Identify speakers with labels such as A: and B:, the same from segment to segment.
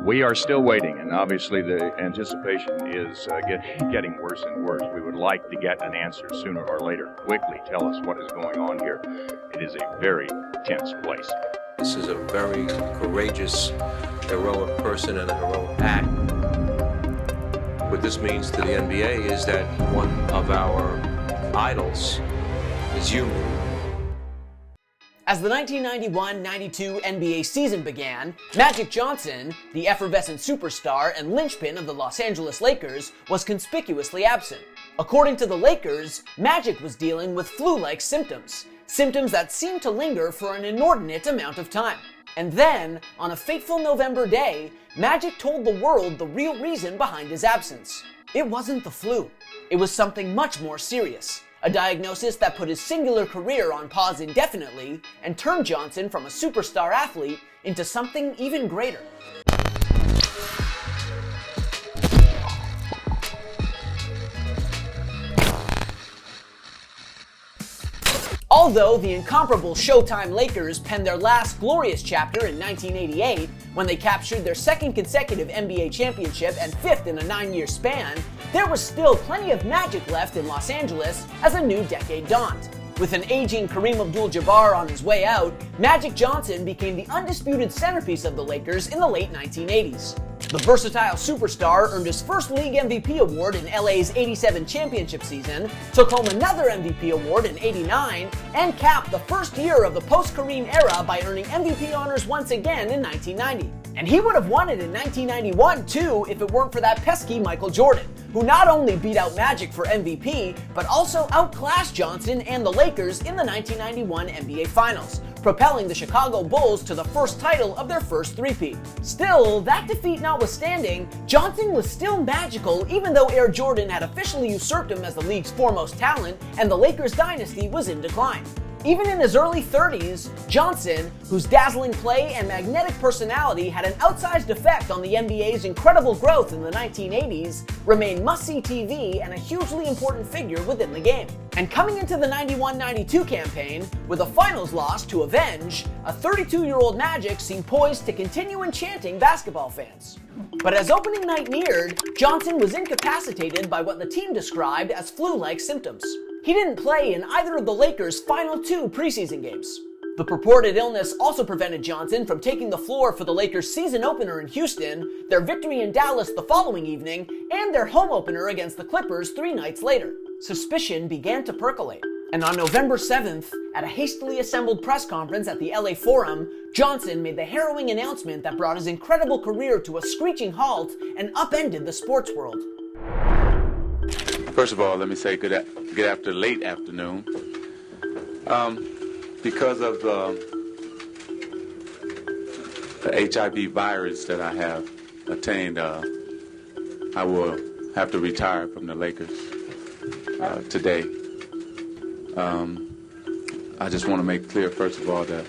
A: We are still waiting, and obviously the anticipation is getting worse and worse. We would like to get an answer sooner or later. Quickly tell us what is going on here. It is a very tense place.
B: This is a very courageous, heroic person and a heroic act. What this means to the NBA is that one of our idols is human.
C: As the 1991-92 NBA season began, Magic Johnson, the effervescent superstar and linchpin of the Los Angeles Lakers, was conspicuously absent. According to the Lakers, Magic was dealing with flu-like symptoms that seemed to linger for an inordinate amount of time. And then, on a fateful November day, Magic told the world the real reason behind his absence. It wasn't the flu. It was something much more serious. A diagnosis that put his singular career on pause indefinitely and turned Johnson from a superstar athlete into something even greater. Although the incomparable Showtime Lakers penned their last glorious chapter in 1988, when they captured their second consecutive NBA championship and fifth in a 9-year span, there was still plenty of magic left in Los Angeles as a new decade dawned. With an aging Kareem Abdul-Jabbar on his way out, Magic Johnson became the undisputed centerpiece of the Lakers in the late 1980s. The versatile superstar earned his first league MVP award in LA's 87 championship season, took home another MVP award in 89, and capped the first year of the post-Kareem era by earning MVP honors once again in 1990. And he would have won it in 1991 too if it weren't for that pesky Michael Jordan, who not only beat out Magic for MVP, but also outclassed Johnson and the Lakers in the 1991 NBA Finals, propelling the Chicago Bulls to the first title of their first three-peat. Still, that defeat notwithstanding, Johnson was still magical even though Air Jordan had officially usurped him as the league's foremost talent and the Lakers dynasty was in decline. Even in his early 30s, Johnson, whose dazzling play and magnetic personality had an outsized effect on the NBA's incredible growth in the 1980s, remained must-see TV and a hugely important figure within the game. And coming into the 91-92 campaign, with a finals loss to avenge, a 32-year-old Magic seemed poised to continue enchanting basketball fans. But as opening night neared, Johnson was incapacitated by what the team described as flu-like symptoms. He didn't play in either of the Lakers' final 2 preseason games. The purported illness also prevented Johnson from taking the floor for the Lakers' season opener in Houston, their victory in Dallas the following evening, and their home opener against the Clippers 3 nights later. Suspicion began to percolate. And on November 7th, at a hastily assembled press conference at the LA Forum, Johnson made the harrowing announcement that brought his incredible career to a screeching halt and upended the sports world.
D: First of all, let me say good late afternoon. Because of the HIV virus that I have attained, I will have to retire from the Lakers today. I just want to make clear, first of all, that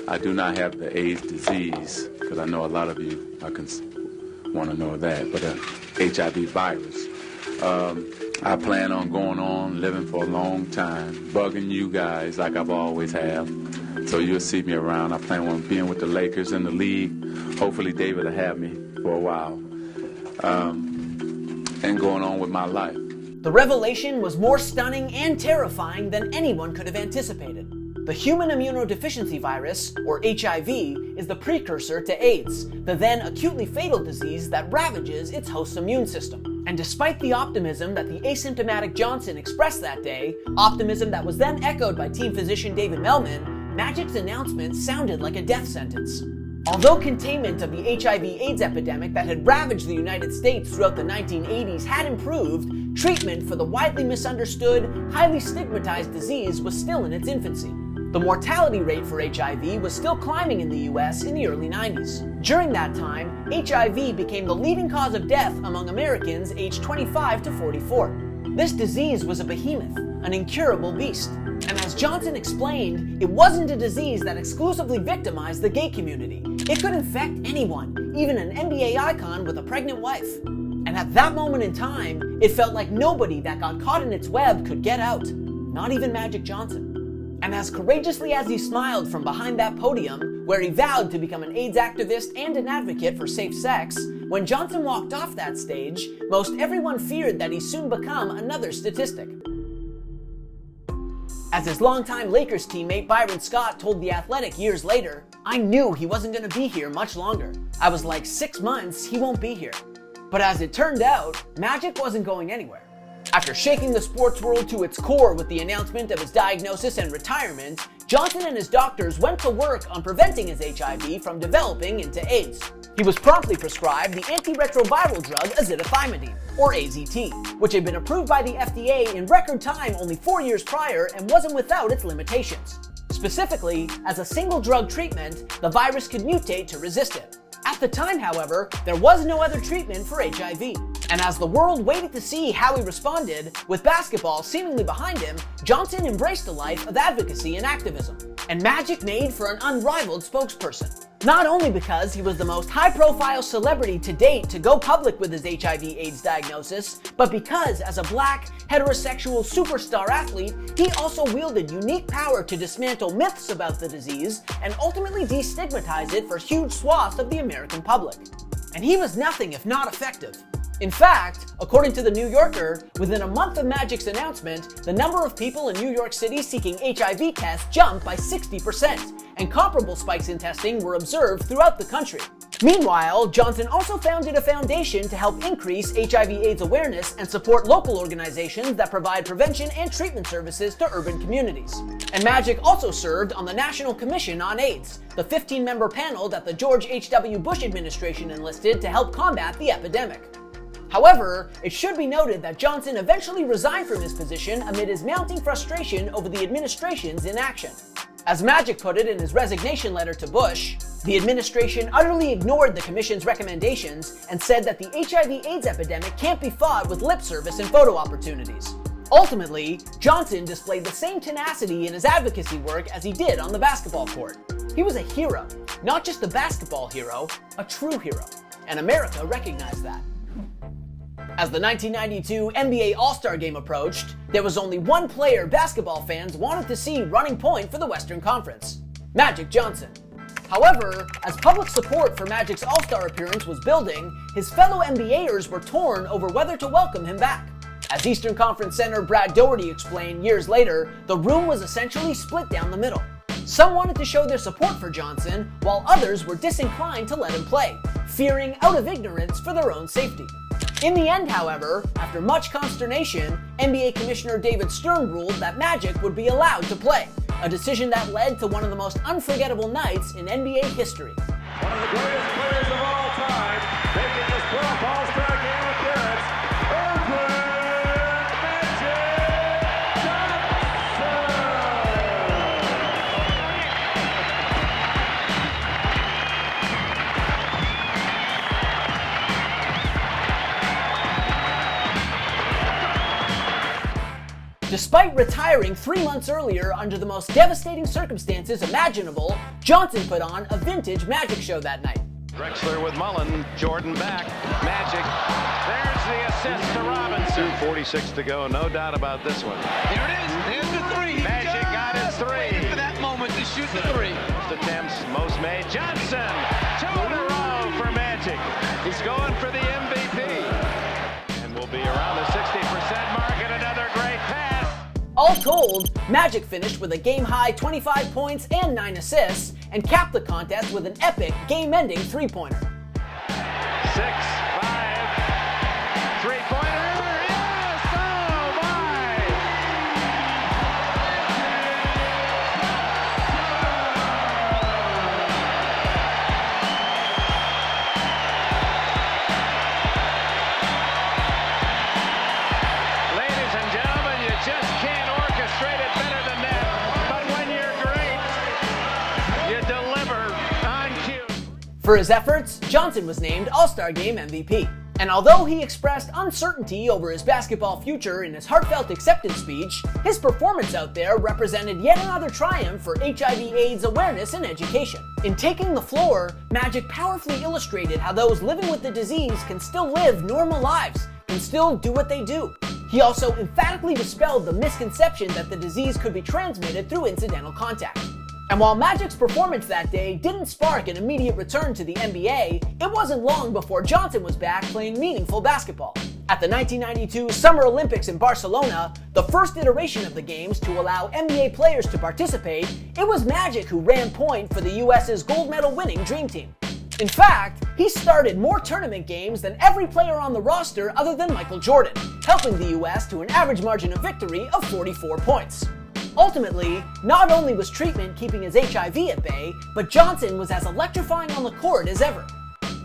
D: I do not have the AIDS disease, because I know a lot of you want to know that, but HIV virus. I plan on going on, living for a long time, bugging you guys like I've always have. So you'll see me around. I plan on being with the Lakers in the league. Hopefully David will have me for a while. And going on with my life.
C: The revelation was more stunning and terrifying than anyone could have anticipated. The human immunodeficiency virus, or HIV, is the precursor to AIDS, the then acutely fatal disease that ravages its host's immune system. And despite the optimism that the asymptomatic Johnson expressed that day, optimism that was then echoed by team physician David Melman, Magic's announcement sounded like a death sentence. Although containment of the HIV/AIDS epidemic that had ravaged the United States throughout the 1980s had improved, treatment for the widely misunderstood, highly stigmatized disease was still in its infancy. The mortality rate for HIV was still climbing in the US in the early 90s. During that time, HIV became the leading cause of death among Americans aged 25 to 44. This disease was a behemoth, an incurable beast. And as Johnson explained, it wasn't a disease that exclusively victimized the gay community. It could infect anyone, even an NBA icon with a pregnant wife. And at that moment in time, it felt like nobody that got caught in its web could get out, not even Magic Johnson. And as courageously as he smiled from behind that podium, where he vowed to become an AIDS activist and an advocate for safe sex, when Johnson walked off that stage, most everyone feared that he'd soon become another statistic. As his longtime Lakers teammate Byron Scott told The Athletic years later, "I knew he wasn't going to be here much longer. I was like, 6 months, he won't be here." But as it turned out, Magic wasn't going anywhere. After shaking the sports world to its core with the announcement of his diagnosis and retirement, Johnson and his doctors went to work on preventing his HIV from developing into AIDS. He was promptly prescribed the antiretroviral drug azithromycin, or AZT, which had been approved by the FDA in record time only 4 years prior and wasn't without its limitations. Specifically, as a single drug treatment, the virus could mutate to resist it. At the time, however, there was no other treatment for HIV. And as the world waited to see how he responded, with basketball seemingly behind him, Johnson embraced a life of advocacy and activism. And Magic made for an unrivaled spokesperson. Not only because he was the most high-profile celebrity to date to go public with his HIV/AIDS diagnosis, but because as a black, heterosexual superstar athlete, he also wielded unique power to dismantle myths about the disease and ultimately destigmatize it for huge swaths of the American public. And he was nothing if not effective. In fact, according to The New Yorker, within a month of Magic's announcement, the number of people in New York City seeking HIV tests jumped by 60%, and comparable spikes in testing were observed throughout the country. Meanwhile, Johnson also founded a foundation to help increase HIV/AIDS awareness and support local organizations that provide prevention and treatment services to urban communities. And Magic also served on the National Commission on AIDS, the 15-member panel that the George H.W. Bush administration enlisted to help combat the epidemic. However, it should be noted that Johnson eventually resigned from his position amid his mounting frustration over the administration's inaction. As Magic put it in his resignation letter to Bush, the administration utterly ignored the commission's recommendations and said that the HIV/AIDS epidemic can't be fought with lip service and photo opportunities. Ultimately, Johnson displayed the same tenacity in his advocacy work as he did on the basketball court. He was a hero, not just a basketball hero, a true hero, and America recognized that. As the 1992 NBA All-Star Game approached, there was only one player basketball fans wanted to see running point for the Western Conference: Magic Johnson. However, as public support for Magic's All-Star appearance was building, his fellow NBAers were torn over whether to welcome him back. As Eastern Conference center Brad Daugherty explained years later, the room was essentially split down the middle. Some wanted to show their support for Johnson, while others were disinclined to let him play, fearing out of ignorance for their own safety. In the end, however, after much consternation, NBA Commissioner David Stern ruled that Magic would be allowed to play, a decision that led to one of the most unforgettable nights in NBA history.
E: One of the greatest players of all time, making his 12th All-Star Game appearance,
C: Despite retiring 3 months earlier under the most devastating circumstances imaginable, Johnson put on a vintage Magic show that night.
F: Drexler with Mullen, Jordan back, Magic. There's the assist to Robinson. 2:46 to go, no doubt about this one.
G: There it is. There's the three.
F: Magic got his three.
G: Waiting for that moment to shoot the three.
F: Most attempts, most made. Johnson, 2 in a row for Magic. He's going for the MVP. And will be around the 60% mark and another great pass.
C: All told, Magic finished with a game-high 25 points and 9 assists, and capped the contest with an epic, game-ending three-pointer.
F: 6-5, three-pointer, yes, oh my! Ladies and gentlemen, you just can't orchestrate it better than that, but when you're great, you deliver on cue.
C: For his efforts, Johnson was named All-Star Game MVP. And although he expressed uncertainty over his basketball future in his heartfelt acceptance speech, his performance out there represented yet another triumph for HIV/AIDS awareness and education. In taking the floor, Magic powerfully illustrated how those living with the disease can still live normal lives, can still do what they do. He also emphatically dispelled the misconception that the disease could be transmitted through incidental contact. And while Magic's performance that day didn't spark an immediate return to the NBA, it wasn't long before Johnson was back playing meaningful basketball. At the 1992 Summer Olympics in Barcelona, the first iteration of the games to allow NBA players to participate, it was Magic who ran point for the US's gold medal winning Dream Team. In fact, he started more tournament games than every player on the roster other than Michael Jordan, helping the US to an average margin of victory of 44 points. Ultimately, not only was treatment keeping his HIV at bay, but Johnson was as electrifying on the court as ever.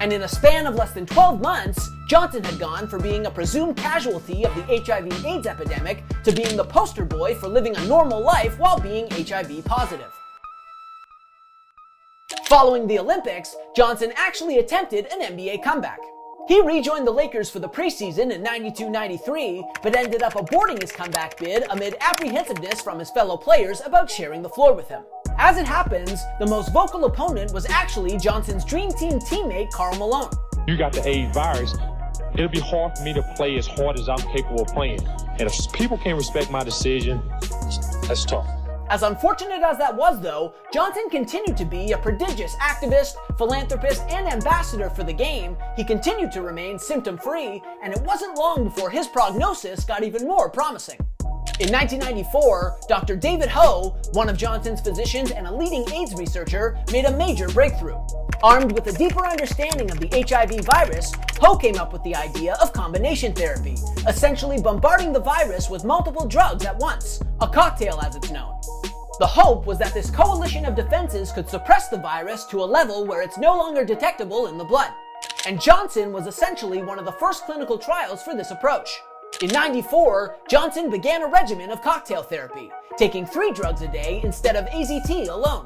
C: And in a span of less than 12 months, Johnson had gone from being a presumed casualty of the HIV/AIDS epidemic to being the poster boy for living a normal life while being HIV positive. Following the Olympics, Johnson actually attempted an NBA comeback. He rejoined the Lakers for the preseason in 92-93, but ended up aborting his comeback bid amid apprehensiveness from his fellow players about sharing the floor with him. As it happens, the most vocal opponent was actually Johnson's Dream Team teammate Karl Malone.
H: You got the AIDS virus, it'll be hard for me to play as hard as I'm capable of playing. And if people can't respect my decision, that's tough.
C: As unfortunate as that was, though, Johnson continued to be a prodigious activist, philanthropist, and ambassador for the game. He continued to remain symptom-free, and it wasn't long before his prognosis got even more promising. In 1994, Dr. David Ho, one of Johnson's physicians and a leading AIDS researcher, made a major breakthrough. Armed with a deeper understanding of the HIV virus, Ho came up with the idea of combination therapy, essentially bombarding the virus with multiple drugs at once, a cocktail as it's known. The hope was that this coalition of defenses could suppress the virus to a level where it's no longer detectable in the blood. And Johnson was essentially one of the first clinical trials for this approach. In 94, Johnson began a regimen of cocktail therapy, taking 3 drugs a day instead of AZT alone.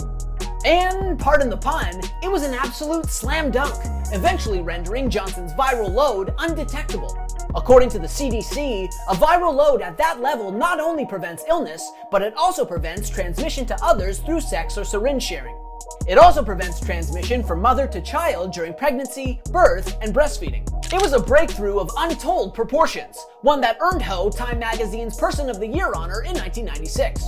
C: And, pardon the pun, it was an absolute slam dunk, eventually rendering Johnson's viral load undetectable. According to the CDC, a viral load at that level not only prevents illness, but it also prevents transmission to others through sex or syringe sharing. It also prevents transmission from mother to child during pregnancy, birth, and breastfeeding. It was a breakthrough of untold proportions, one that earned Ho Time Magazine's Person of the Year honor in 1996.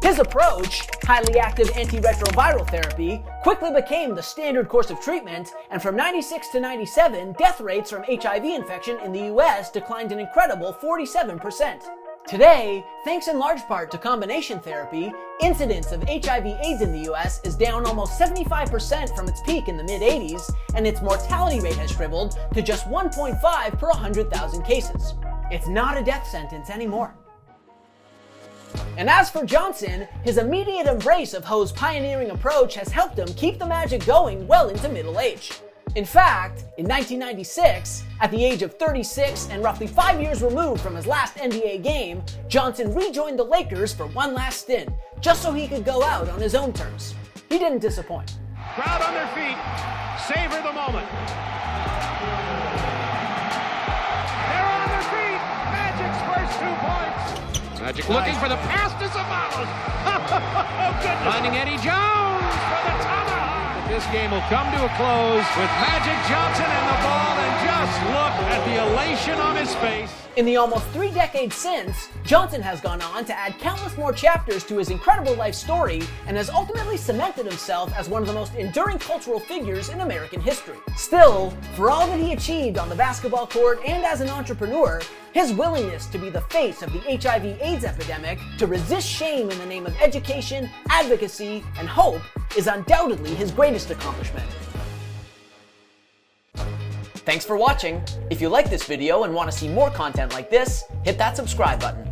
C: His approach, highly active antiretroviral therapy, quickly became the standard course of treatment, and from 96 to 97, death rates from HIV infection in the US declined an incredible 47%. Today, thanks in large part to combination therapy, incidence of HIV/AIDS in the US is down almost 75% from its peak in the mid-80s, and its mortality rate has shriveled to just 1.5 per 100,000 cases. It's not a death sentence anymore. And as for Johnson, his immediate embrace of Ho's pioneering approach has helped him keep the Magic going well into middle age. In fact, in 1996, at the age of 36 and roughly 5 years removed from his last NBA game, Johnson rejoined the Lakers for one last stint, just so he could go out on his own terms. He didn't disappoint.
E: Crowd on their feet. Savor the moment. They're on their feet. Magic's first 2 points.
G: Magic looking for the pass to Savalas. Finding Eddie Jones for the tomahawk. This game will come to a close with Magic Johnson and the ball, and just look at the elation on his face.
C: In the almost 3 decades since, Johnson has gone on to add countless more chapters to his incredible life story and has ultimately cemented himself as one of the most enduring cultural figures in American history. Still, for all that he achieved on the basketball court and as an entrepreneur, his willingness to be the face of the HIV/AIDS epidemic, to resist shame in the name of education, advocacy, and hope, is undoubtedly his greatest accomplishment. Thanks for watching. If you like this video and want to see more content like this, hit that subscribe button.